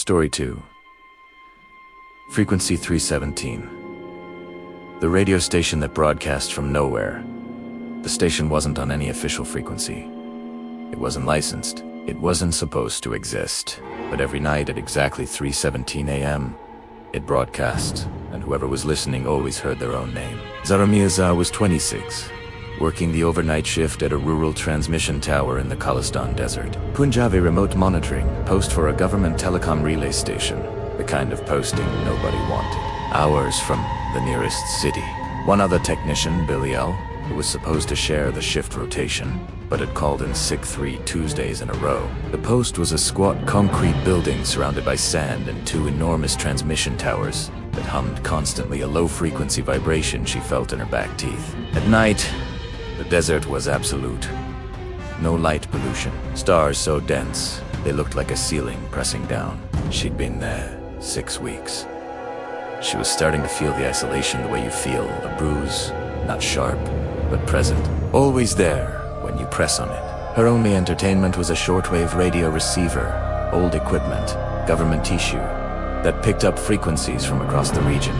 Story 2. Frequency 317. The radio station that broadcast from nowhere. The station wasn't on any official frequency. It wasn't licensed. It wasn't supposed to exist. But every night at exactly 3:17 a.m., it broadcast, and whoever was listening always heard their own name. Zara Mirza was 26, working the overnight shift at a rural transmission tower in the Khalistan desert. Punjabi remote monitoring, post for a government telecom relay station, the kind of posting nobody wanted. Hours from the nearest city. One other technician, Billy L., who was supposed to share the shift rotation, but had called in sick 3 Tuesdays in a row. The post was a squat concrete building surrounded by sand and 2 enormous transmission towers that hummed constantly, a low-frequency vibration she felt in her back teeth. At night, the desert was absolute. No light pollution. Stars so dense, they looked like a ceiling pressing down. She'd been there 6 weeks. She was starting to feel the isolation the way you feel a bruise, not sharp, but present. Always there when you press on it. Her only entertainment was a shortwave radio receiver, old equipment, government tissue, that picked up frequencies from across the region.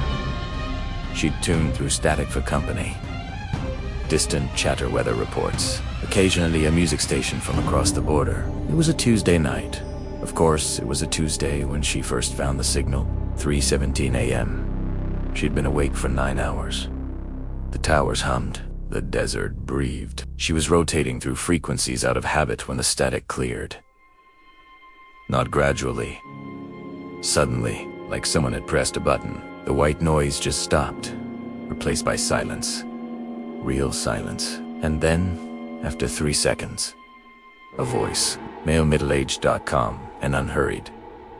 She'd tune through static for company. Distant chatter weather reports, occasionally a music station from across the border. It was a Tuesday night. Of course, it was a Tuesday when she first found the signal, 3:17 a.m. She'd been awake for 9 hours. The towers hummed. The desert breathed. She was rotating through frequencies out of habit when the static cleared. Not gradually. Suddenly, like someone had pressed a button, the white noise just stopped, replaced by silence. Real silence. And then, after 3 seconds, a voice, malemiddleaged.com, and unhurried,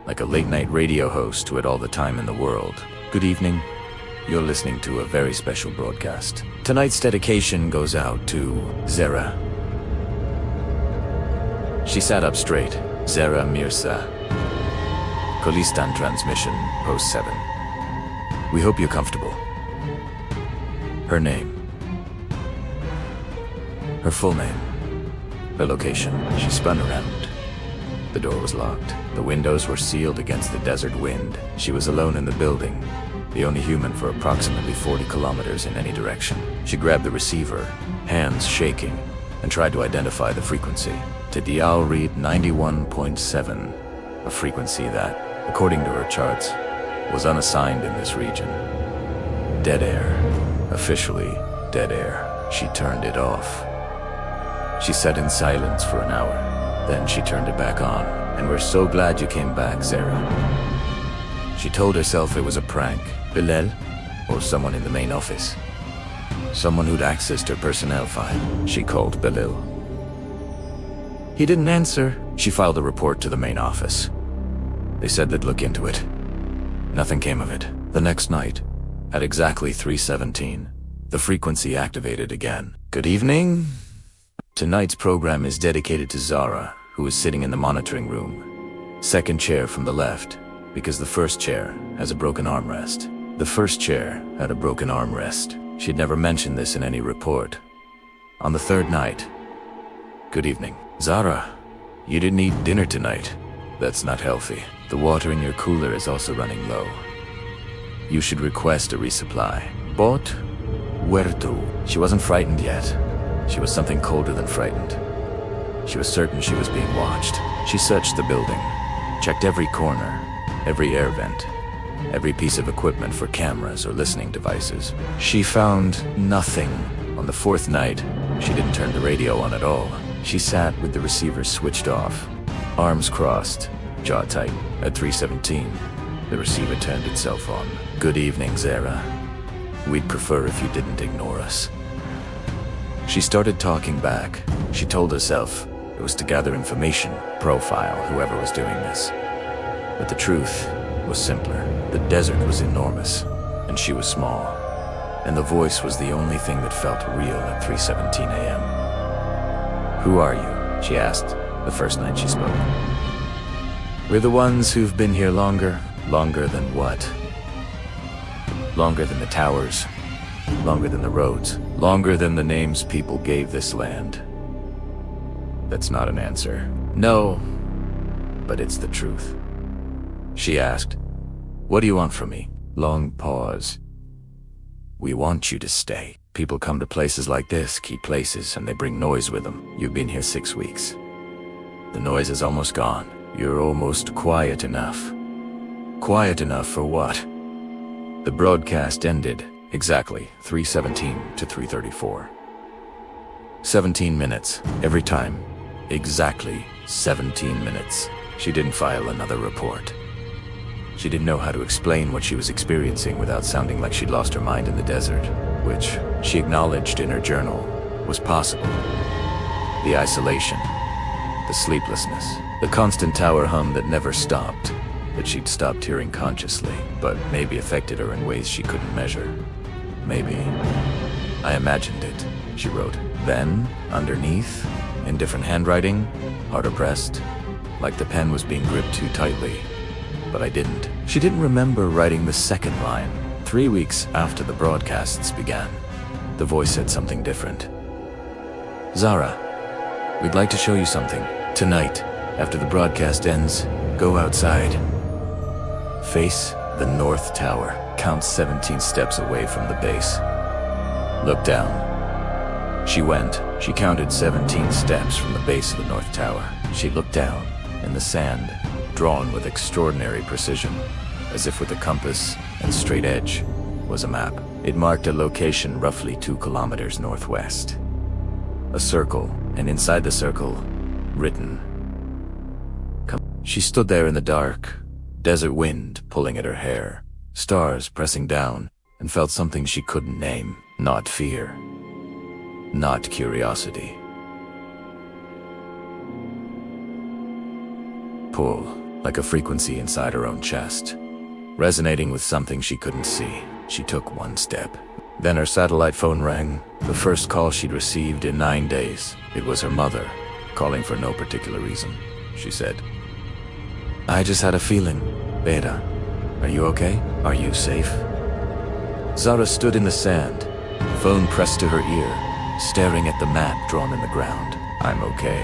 like a late-night radio host who had all the time in the world. Good evening. You're listening to a very special broadcast. Tonight's dedication goes out to Zara. She sat up straight. Zara Mirza. Khalistan transmission, post 7. We hope you're comfortable. Her name. Her full name. Her location. She spun around. The door was locked. The windows were sealed against the desert wind. She was alone in the building, the only human for approximately 40 kilometers in any direction. She grabbed the receiver, hands shaking, and tried to identify the frequency. To dial read 91.7, a frequency that, according to her charts, was unassigned in this region. Dead air. Officially dead air. She turned it off. She sat in silence for an hour. Then she turned it back on. And we're so glad you came back, Zara. She told herself it was a prank. Bilal, or someone in the main office. Someone who'd accessed her personnel file. She called Bilal. He didn't answer. She filed a report to the main office. They said they'd look into it. Nothing came of it. The next night, at exactly 3:17, the frequency activated again. Good evening. Tonight's program is dedicated to Zara, who is sitting in the monitoring room. Second chair from the left, because the first chair has a broken armrest. The first chair had a broken armrest. She'd never mentioned this in any report. On the third night, good evening. Zara, you didn't eat dinner tonight. That's not healthy. The water in your cooler is also running low. You should request a resupply. Bought? Where to? She wasn't frightened yet. She was something colder than frightened. She was certain she was being watched. She searched the building, checked every corner, every air vent, every piece of equipment for cameras or listening devices. She found nothing. On the fourth night, she didn't turn the radio on at all. She sat with the receiver switched off, arms crossed, jaw tight. At 3:17, the receiver turned itself on. Good evening, Zara. We'd prefer if you didn't ignore us. She started talking back. She told herself it was to gather information, profile whoever was doing this. But the truth was simpler. The desert was enormous, and she was small. And the voice was the only thing that felt real at 3:17 a.m. Who are you? She asked, the first night she spoke. We're the ones who've been here longer. Longer than what? Longer than the towers. Longer than the roads. Longer than the names people gave this land. That's not an answer. No, but it's the truth. she asked. "What do you want from me?" Long pause. "We want you to stay. People come to places like this, key places, and they bring noise with them. You've been here 6 weeks. The noise is almost gone. You're almost quiet enough." Quiet enough for what? The broadcast ended exactly 3:17 to 3:34. 17 minutes, every time. Exactly 17 minutes. She didn't file another report. She didn't know how to explain what she was experiencing without sounding like she'd lost her mind in the desert, which she acknowledged in her journal was possible. The isolation, the sleeplessness, the constant tower hum that never stopped, that she'd stopped hearing consciously, but maybe affected her in ways she couldn't measure. Maybe. "I imagined it," she wrote. Then, underneath, in different handwriting, harder pressed, like the pen was being gripped too tightly. But I didn't. She didn't remember writing the second line. 3 weeks after the broadcasts began, the voice said something different. "Zara, we'd like to show you something. Tonight, after the broadcast ends, go outside. Face the North Tower. Count 17 steps away from the base. Look down." She went. She counted 17 steps from the base of the North Tower. She looked down, in the sand, drawn with extraordinary precision, as if with a compass and straight edge, was a map. It marked a location roughly 2 kilometers northwest. A circle, and inside the circle, written. She stood there in the dark, desert wind pulling at her hair, stars pressing down, and felt something she couldn't name. Not fear. Not curiosity. Pull, like a frequency inside her own chest, resonating with something she couldn't see. She took one step. Then her satellite phone rang, the first call she'd received in 9 days. It was her mother, calling for no particular reason. She said, "I just had a feeling. Beta, are you okay? Are you safe?" Zara stood in the sand, phone pressed to her ear, staring at the map drawn in the ground. "I'm okay,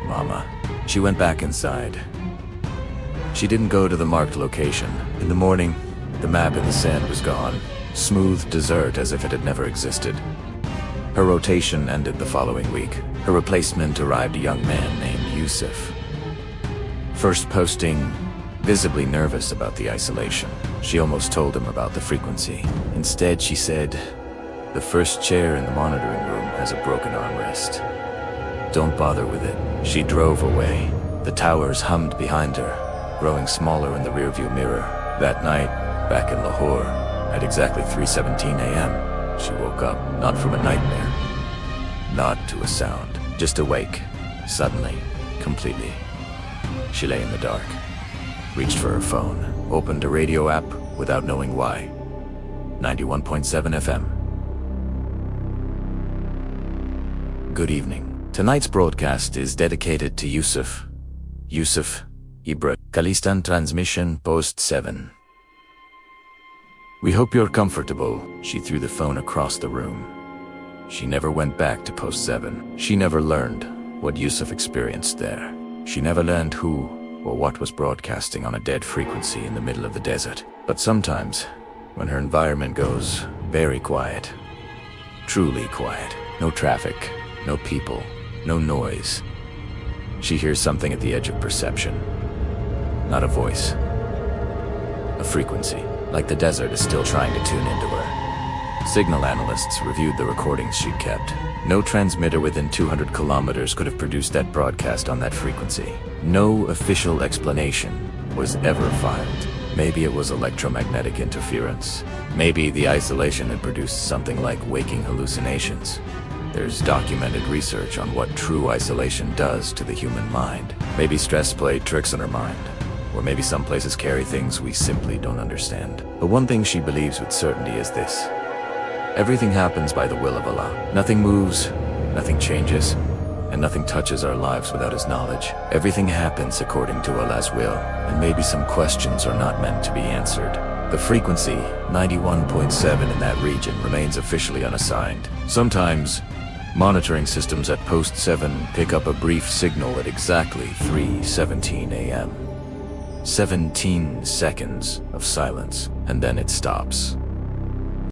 Mama." She went back inside. She didn't go to the marked location. In the morning, the map in the sand was gone. Smooth desert as if it had never existed. Her rotation ended the following week. Her replacement arrived, a young man named Yusuf. First posting, visibly nervous about the isolation. She almost told him about the frequency. Instead, she said, "The first chair in the monitoring room has a broken armrest. Don't bother with it." She drove away. The towers hummed behind her, growing smaller in the rearview mirror. That night, back in Lahore, at exactly 3:17 a.m., she woke up, not from a nightmare, not to a sound, just awake, suddenly, completely. She lay in the dark, reached for her phone, opened a radio app without knowing why. 91.7 FM. Good evening. Tonight's broadcast is dedicated to Yusuf. Yusuf Ibra. Khalistan transmission post 7. We hope you're comfortable. She threw the phone across the room. She never went back to post 7. She never learned what Yusuf experienced there. She never learned who or what was broadcasting on a dead frequency in the middle of the desert. But sometimes, when her environment goes very quiet, truly quiet, no traffic, no people, no noise, she hears something at the edge of perception. Not a voice, a frequency, like the desert is still trying to tune into her. Signal analysts reviewed the recordings she'd kept. No transmitter within 200 kilometers could have produced that broadcast on that frequency. No official explanation was ever filed. Maybe it was electromagnetic interference. Maybe the isolation had produced something like waking hallucinations. There's documented research on what true isolation does to the human mind. Maybe stress played tricks on her mind. Or maybe some places carry things we simply don't understand. But one thing she believes with certainty is this. Everything happens by the will of Allah. Nothing moves, nothing changes, and nothing touches our lives without His knowledge. Everything happens according to Allah's will, and maybe some questions are not meant to be answered. The frequency, 91.7 in that region, remains officially unassigned. Sometimes, monitoring systems at post 7 pick up a brief signal at exactly 3:17 a.m. 17 seconds of silence, and then it stops.